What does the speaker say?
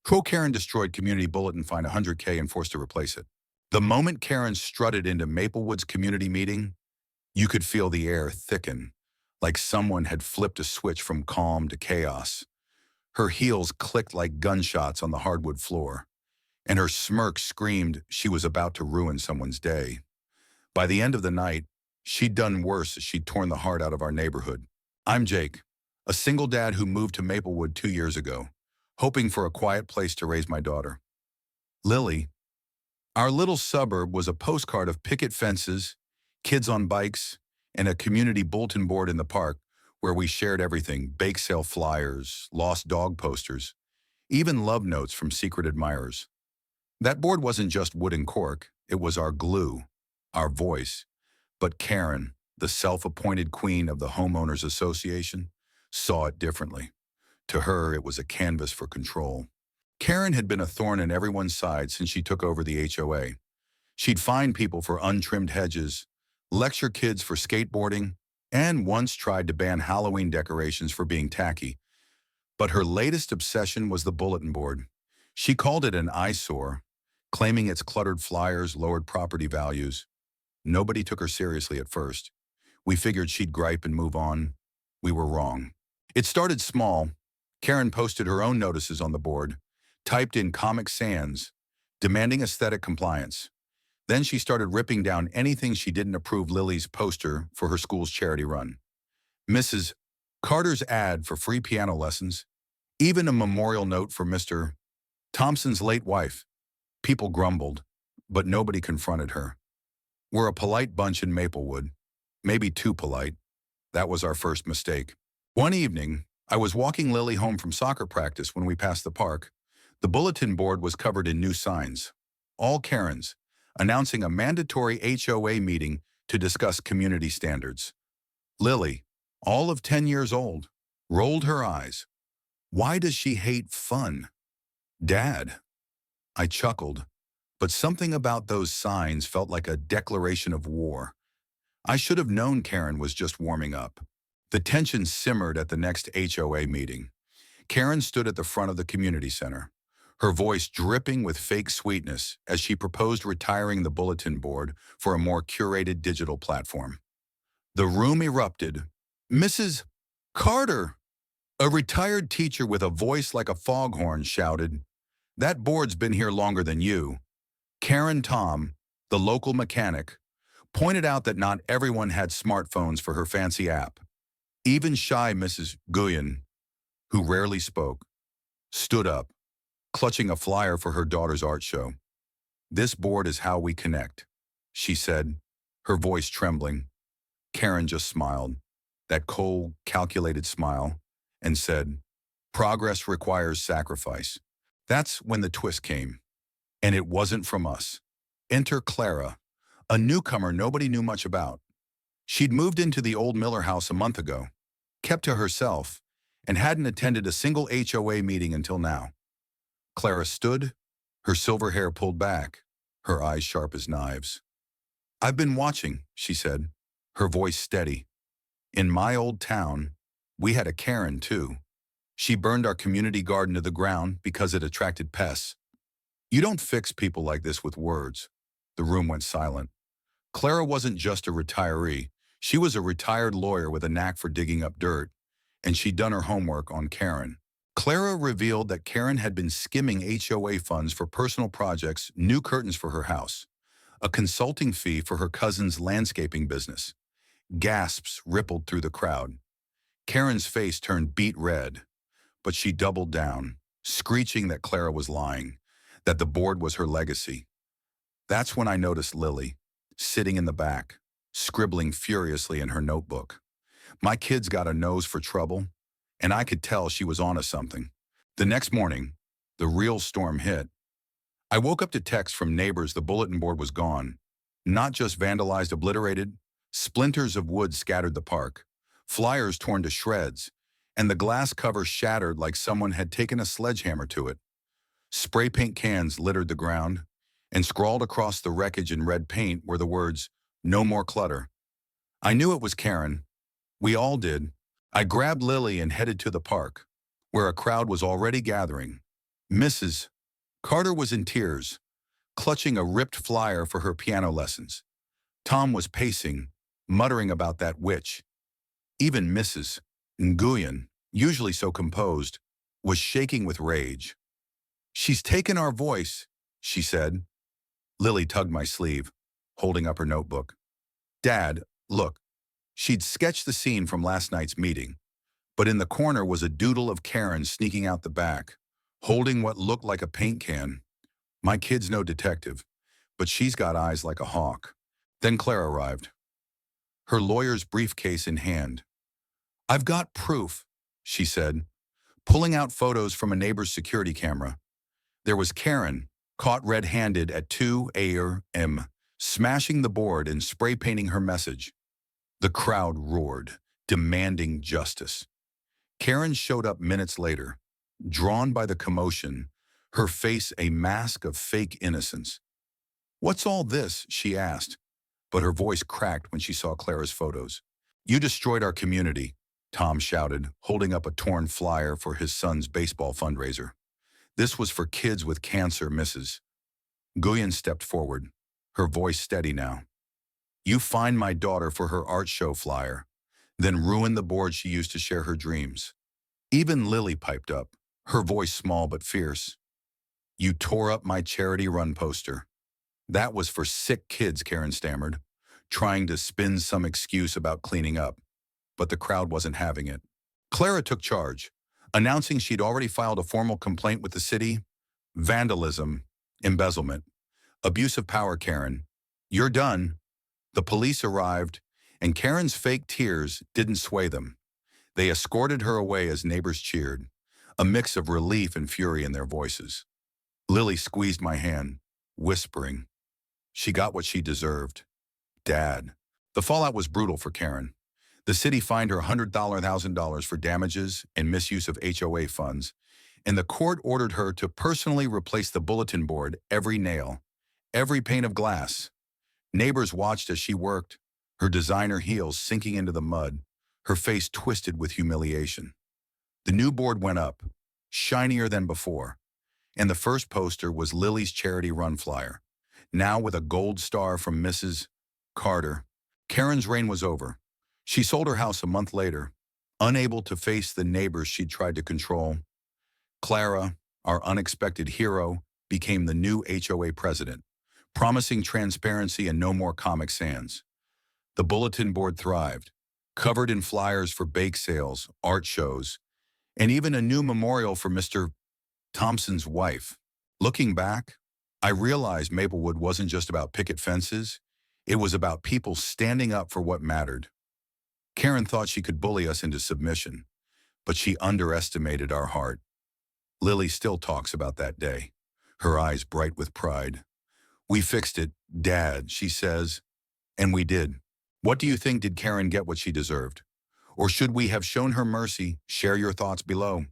HOA Karen destroyed community bulletin, fined 100K and forced to replace it. The moment Karen strutted into Maplewood's community meeting, you could feel the air thicken, like someone had flipped a switch from calm to chaos. Her heels clicked like gunshots on the hardwood floor, and her smirk screamed she was about to ruin someone's day. By the end of the night, she'd done worse as she'd torn the heart out of our neighborhood. I'm Jake, a single dad who moved to Maplewood 2 years ago, hoping for a quiet place to raise my daughter. Lily, our little suburb, was a postcard of picket fences, kids on bikes, and a community bulletin board in the park where we shared everything: bake sale flyers, lost dog posters, even love notes from secret admirers. That board wasn't just wood and cork, it was our glue, our voice. But Karen, the self-appointed queen of the Homeowners Association, saw it differently. To her, it was a canvas for control. Karen had been a thorn in everyone's side since she took over the HOA. She'd fine people for untrimmed hedges, lecture kids for skateboarding, and once tried to ban Halloween decorations for being tacky. But her latest obsession was the bulletin board. She called it an eyesore, claiming its cluttered flyers lowered property values. Nobody took her seriously at first. We figured she'd gripe and move on. We were wrong. It started small. Karen posted her own notices on the board, typed in Comic Sans, demanding aesthetic compliance. Then she started ripping down anything she didn't approve: Lily's poster for her school's charity run, Mrs. Carter's ad for free piano lessons, even a memorial note for Mr. Thompson's late wife. People grumbled, but nobody confronted her. We're a polite bunch in Maplewood, maybe too polite. That was our first mistake. One evening, I was walking Lily home from soccer practice when we passed the park. The bulletin board was covered in new signs, all Karens, announcing a mandatory HOA meeting to discuss community standards. Lily, all of 10 years old, rolled her eyes. Why does she hate fun? Dad. I chuckled, but something about those signs felt like a declaration of war. I should have known Karen was just warming up. The tension simmered at the next HOA meeting. Karen stood at the front of the community center, her voice dripping with fake sweetness as she proposed retiring the bulletin board for a more curated digital platform. The room erupted. Mrs. Carter, a retired teacher with a voice like a foghorn, shouted, "That board's been here longer than you." Karen Tom, the local mechanic, pointed out that not everyone had smartphones for her fancy app. Even shy Mrs. Guyen, who rarely spoke, stood up, clutching a flyer for her daughter's art show. "This board is how we connect," she said, her voice trembling. Karen just smiled, that cold, calculated smile, and said, "Progress requires sacrifice." That's when the twist came. And it wasn't from us. Enter Clara, a newcomer nobody knew much about. She'd moved into the old Miller house a month ago, kept to herself, and hadn't attended a single HOA meeting until now. Clara stood, her silver hair pulled back, her eyes sharp as knives. "I've been watching," she said, her voice steady. "In my old town, we had a Karen too. She burned our community garden to the ground because it attracted pests. You don't fix people like this with words." The room went silent. Clara wasn't just a retiree. She was a retired lawyer with a knack for digging up dirt, and she'd done her homework on Karen. Clara revealed that Karen had been skimming HOA funds for personal projects, new curtains for her house, a consulting fee for her cousin's landscaping business. Gasps rippled through the crowd. Karen's face turned beet red, but she doubled down, screeching that Clara was lying, that the board was her legacy. That's when I noticed Lily, sitting in the back, scribbling furiously in her notebook. My kid's got a nose for trouble, and I could tell she was onto something. The next morning, the real storm hit. I woke up to texts from neighbors the bulletin board was gone. Not just vandalized, obliterated, splinters of wood scattered the park, flyers torn to shreds, and the glass cover shattered like someone had taken a sledgehammer to it. Spray paint cans littered the ground, and scrawled across the wreckage in red paint were the words, "No more clutter." I knew it was Karen. We all did. I grabbed Lily and headed to the park, where a crowd was already gathering. Mrs. Carter was in tears, clutching a ripped flyer for her piano lessons. Tom was pacing, muttering about that witch. Even Mrs. Nguyen, usually so composed, was shaking with rage. "She's taken our voice," she said. Lily tugged my sleeve, holding up her notebook. "Dad, look." She'd sketched the scene from last night's meeting, but in the corner was a doodle of Karen sneaking out the back, holding what looked like a paint can. My kid's no detective, but she's got eyes like a hawk. Then Claire arrived, her lawyer's briefcase in hand. "I've got proof," she said, pulling out photos from a neighbor's security camera. There was Karen, caught red-handed at 2 a.m., smashing the board and spray-painting her message. The crowd roared, demanding justice. Karen showed up minutes later, drawn by the commotion, her face a mask of fake innocence. "What's all this?" she asked, but her voice cracked when she saw Clara's photos. "You destroyed our community," Tom shouted, holding up a torn flyer for his son's baseball fundraiser. "This was for kids with cancer, Mrs." Nguyen stepped forward, her voice steady now. "You fined my daughter for her art show flyer, then ruined the board she used to share her dreams." Even Lily piped up, her voice small but fierce. "You tore up my charity run poster." "That was for sick kids," Karen stammered, trying to spin some excuse about cleaning up. But the crowd wasn't having it. Clara took charge, announcing she'd already filed a formal complaint with the city. "Vandalism, embezzlement, abuse of power, Karen. You're done." The police arrived, and Karen's fake tears didn't sway them. They escorted her away as neighbors cheered, a mix of relief and fury in their voices. Lily squeezed my hand, whispering. She got what she deserved. Dad. The fallout was brutal for Karen. The city fined her $100,000 for damages and misuse of HOA funds, and the court ordered her to personally replace the bulletin board, every nail, every pane of glass. Neighbors watched as she worked, her designer heels sinking into the mud, her face twisted with humiliation. The new board went up, shinier than before, and the first poster was Lily's charity run flyer, now with a gold star from Mrs. Carter. Karen's reign was over. She sold her house a month later, unable to face the neighbors she'd tried to control. Clara, our unexpected hero, became the new HOA president, promising transparency and no more Comic Sans. The bulletin board thrived, covered in flyers for bake sales, art shows, and even a new memorial for Mr. Thompson's wife. Looking back, I realized Maplewood wasn't just about picket fences. It was about people standing up for what mattered. Karen thought she could bully us into submission, but she underestimated our heart. Lily still talks about that day, her eyes bright with pride. "We fixed it, Dad," she says, and we did. What do you think? Did Karen get what she deserved? Or should we have shown her mercy? Share your thoughts below.